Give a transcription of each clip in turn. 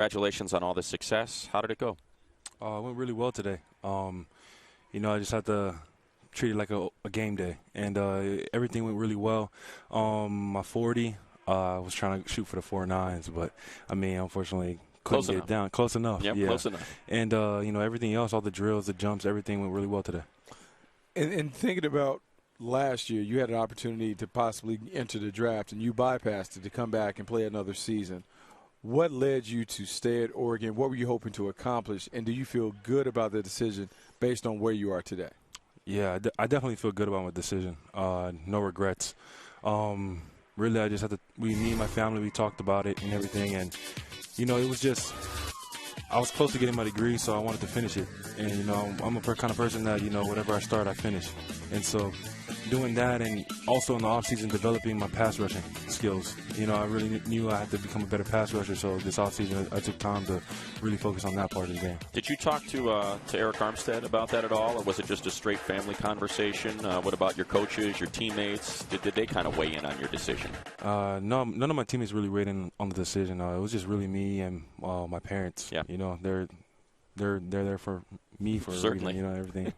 Congratulations on all the success. How did it go? It went really well today. I just had to treat it like a game day, and everything went really well. My 40, I was trying to shoot for the 4.9s, but unfortunately couldn't get it down. Close enough. Yep, yeah, close enough. And everything else, all the drills, the jumps, everything went really well today. And thinking about last year, you had an opportunity to possibly enter the draft, and you bypassed it to come back and play another season. What led you to stay at Oregon? What were you hoping to accomplish? And do you feel good about the decision based on where you are today? Yeah, I definitely feel good about my decision. No regrets. Really, I just had to – me and my family, we talked about it and everything. And, it was just – I was close to getting my degree, so I wanted to finish it. And, I'm a kind of person that, whatever I start, I finish. And so doing that, and also in the offseason developing my pass rushing skills. I really knew I had to become a better pass rusher, so this offseason I took time to really focus on that part of the game. Did you talk to Eric Armstead about that at all, or was it just a straight family conversation? What about your coaches, your teammates? Did they kind of weigh in on your decision? No, none of my teammates really weighed in on the decision. It was just really me and my parents. Yeah. They're there for me for Certainly. Everything.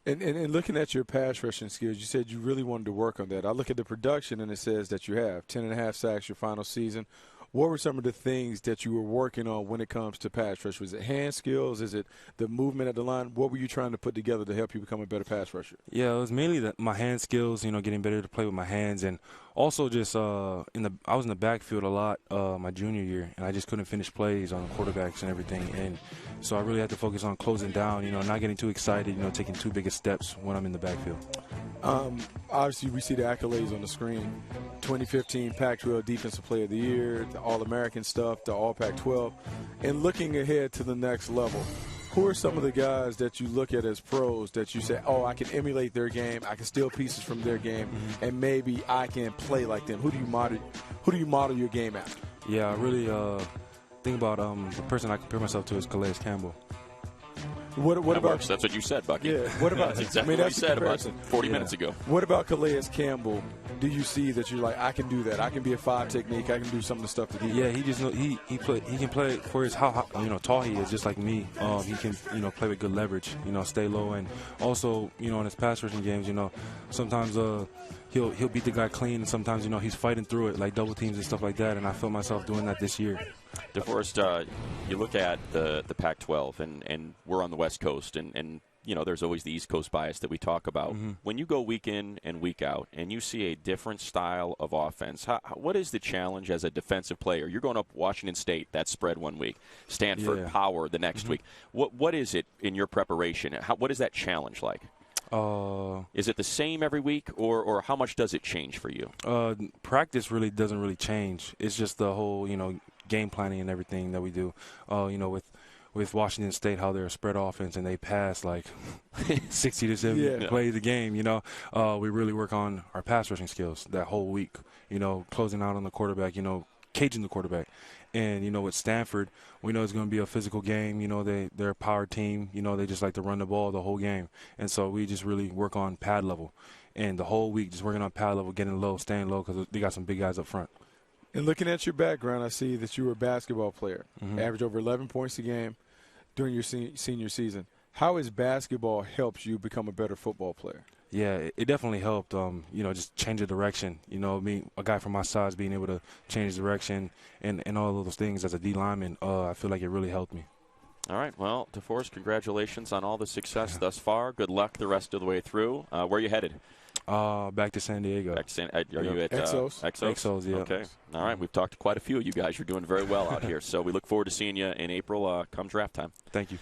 And looking at your pass rushing skills, you said you really wanted to work on that. I look at the production, and it says that you have 10.5 sacks your final season. What were some of the things that you were working on when it comes to pass rush? Was it hand skills? Is it the movement at the line? What were you trying to put together to help you become a better pass rusher? Yeah, it was mainly my hand skills, getting better to play with my hands, and also just I was in the backfield a lot my junior year, and I just couldn't finish plays on the quarterbacks and everything. And so I really had to focus on closing down, not getting too excited, taking too big of steps when I'm in the backfield. Obviously, we see the accolades on the screen. 2015 Pac-12 Defensive Player of the Year, the All-American stuff, the All-Pac-12. And looking ahead to the next level, who are some of the guys that you look at as pros that you say, I can emulate their game, I can steal pieces from their game, and maybe I can play like them? Who do you model your game after? Yeah, I really think about the person I compare myself to is Calais Campbell. What about works. That's what you said, Bucky. Yeah. What about that's exactly what you said about 40 minutes ago. What about Calais Campbell? Do you see that you're like, I can do that? I can be a 5 technique. I can do some of the stuff that he. Yeah, he just he can play for his how tall he is, just like me. He can play with good leverage. Stay low, and also in his pass rushing games, sometimes he'll beat the guy clean, and sometimes he's fighting through it like double teams and stuff like that. And I felt myself doing that this year. DeForest, you look at the Pac-12, and we're on the West Coast, and there's always the East Coast bias that we talk about. Mm-hmm. When you go week in and week out, and you see a different style of offense, what is the challenge as a defensive player? You're going up Washington State, that spread one week, Stanford, Power the next week. What is it in your preparation? What is that challenge like? Is it the same every week, or how much does it change for you? Practice really doesn't really change. It's just the whole, game planning and everything that we do. With Washington State, how they're a spread offense and they pass like 60 to 70 plays a game, we really work on our pass rushing skills that whole week, closing out on the quarterback, caging the quarterback. And, with Stanford, we know it's going to be a physical game. They're a power team. They just like to run the ball the whole game. And so we just really work on pad level. And the whole week just working on pad level, getting low, staying low, because they got some big guys up front. And looking at your background, I see that you were a basketball player, averaged over 11 points a game during your senior season. How has basketball helped you become a better football player? Yeah, it definitely helped, just change the direction. Me, a guy from my size, being able to change direction and all of those things as a D lineman, I feel like it really helped me. All right. Well, DeForest, congratulations on all the success thus far. Good luck the rest of the way through. Where are you headed? Back to San Diego. Are you at Exos? Exos, yeah. Okay. All right. We've talked to quite a few of you guys. You're doing very well out here. So we look forward to seeing you in April come draft time. Thank you.